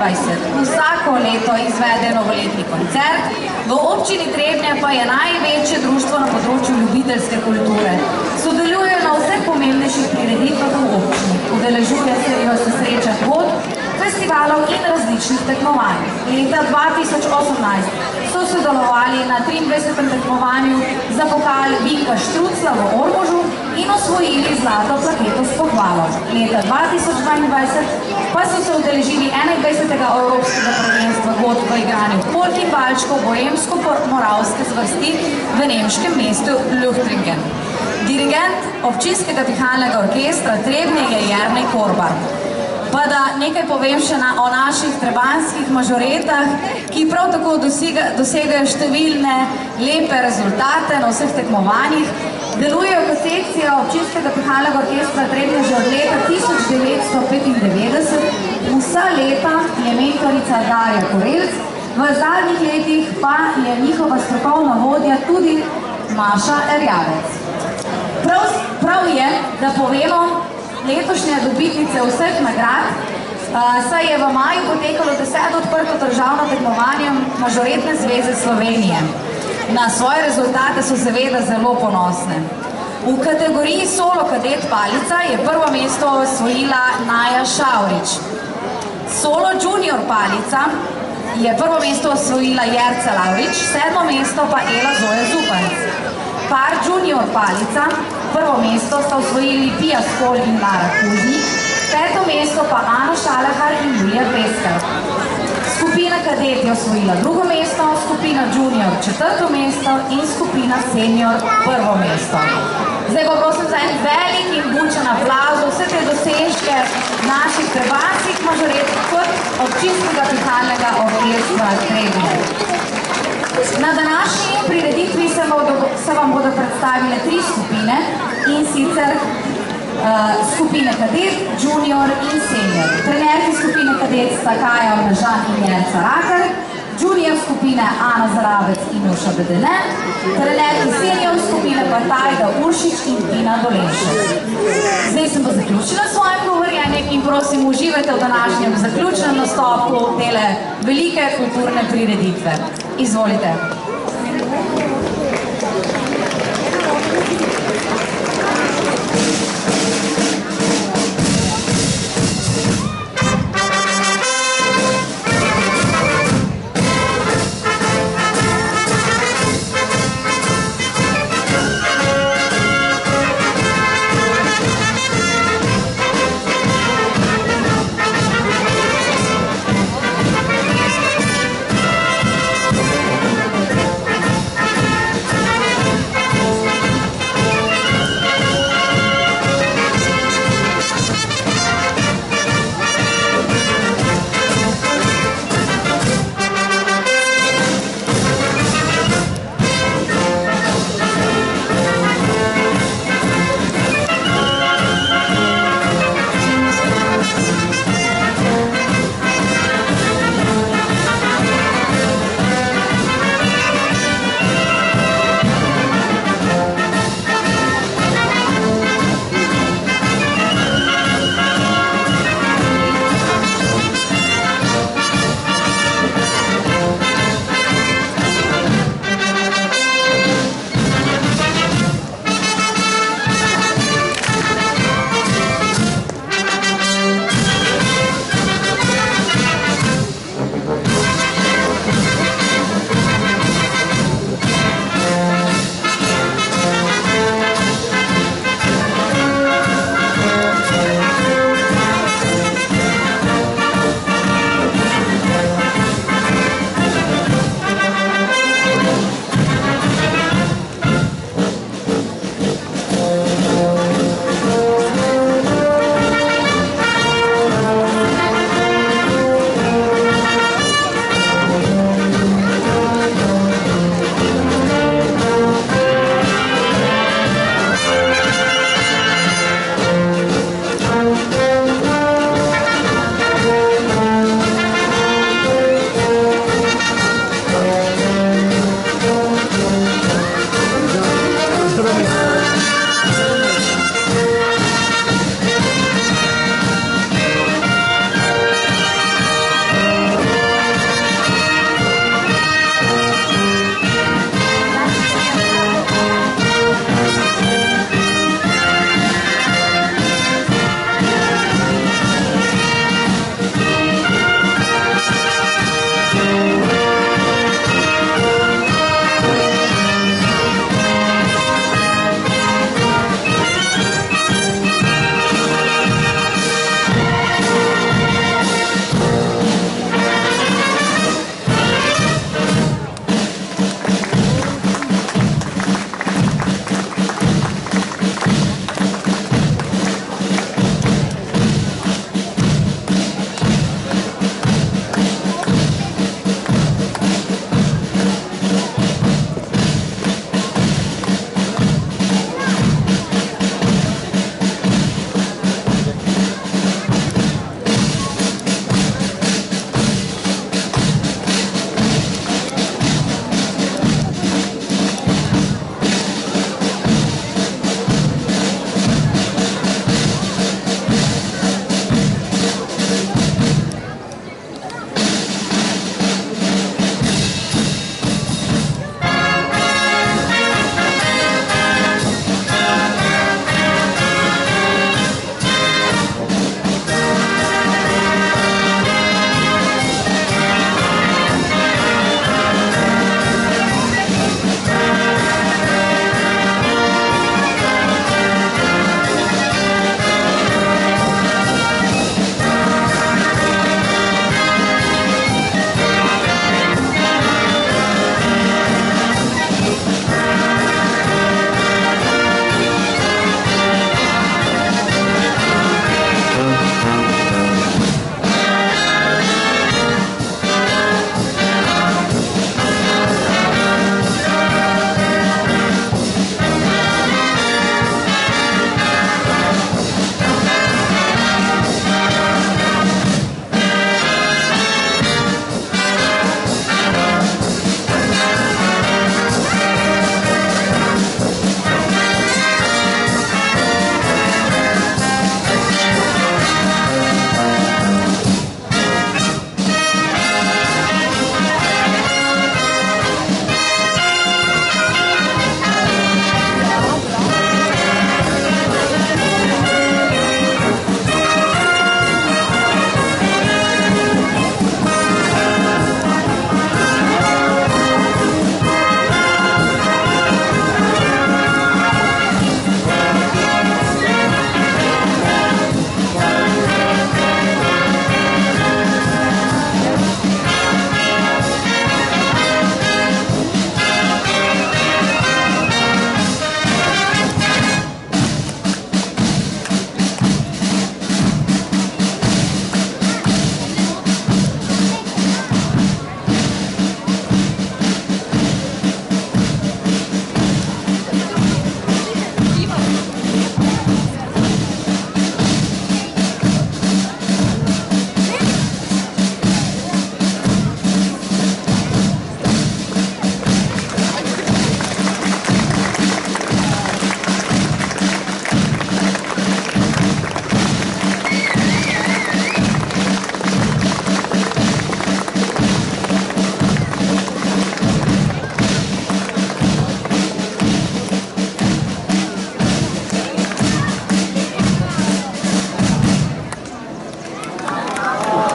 Vsako leto izvede novoletni koncert, v občini Trebnje pa je največje društvo na področju ljubiteljske kulture. Sodelujejo na vseh pomembnejših prireditvah v občini, udeležujejo se srečanj godb, festivalov in različnih tekmovanj. Leta 2018 so sodelovali na 23. tekmovanju za pokal Vinka Štrucla v Ormožu in osvojili zlato plaketo s pohvalo. Leta 2022 pa so se udeležili 21. evropskega prvenstva godb v igranju folk in valčkov boemsko-moravske zvrsti v nemškem mestu Luftringen. Dirigent občinskega pihalnega orkestra Trebnje je Jernej Korbar. Pa da nekaj povem še o naših trebanjskih mažoretah, ki prav tako dosegajo številne lepe rezultate na vseh tekmovanjih. Delujejo kot sekcija občinskega pihalnega orkestra Trebnje že od leta 1995. Vsa leta je mentorica Darja Korelc, v zadnjih letih pa je njihova strokovna vodja tudi Maša Erjavec. Prav je, da povemo letošnje dobitnice vseh nagrad, saj je v maju potekalo 10. odprto državno tekmovanje Mažoretne zveze Slovenije. Na svoje rezultate so seveda zelo ponosne. V kategoriji solo kadet palica je prvo mesto osvojila Naja Šavrič. Solo junior palica je prvo mesto osvojila Jerca Lavrič, 7. mesto pa Ela Zoja Zupanc. Par junior palica, prvo mesto sta osvojili Pija Skol in Lara Kužnik, 5. mesto pa Ana Šalehar in Julija Peskar. Skupina kadet je osvojila 2. mesto, skupina junior 4. mesto in skupina senior 1. mesto. Zdaj pa prosim za en velik in bučen aplavz za vse te dosežke naših trebanjskih mažoret kot občinskega pihalnega orkestra Trebnje. Na današnji prireditvi se vam bodo predstavile 3 skupine, in sicer skupine kadet, junior in senior. Trenerki skupine kadet sta Kaja Mnežan in Jerca Rakar, junior skupine Ana Zarabec in Nuša Bedene, trenerki senior skupine pa Tajda Uršič in Tina Dolenšek. Zdaj sem pa zaključila svoje govorjenje in prosim, uživajte v današnjem zaključnem nastopu tele velike kulturne prireditve. Izvolite.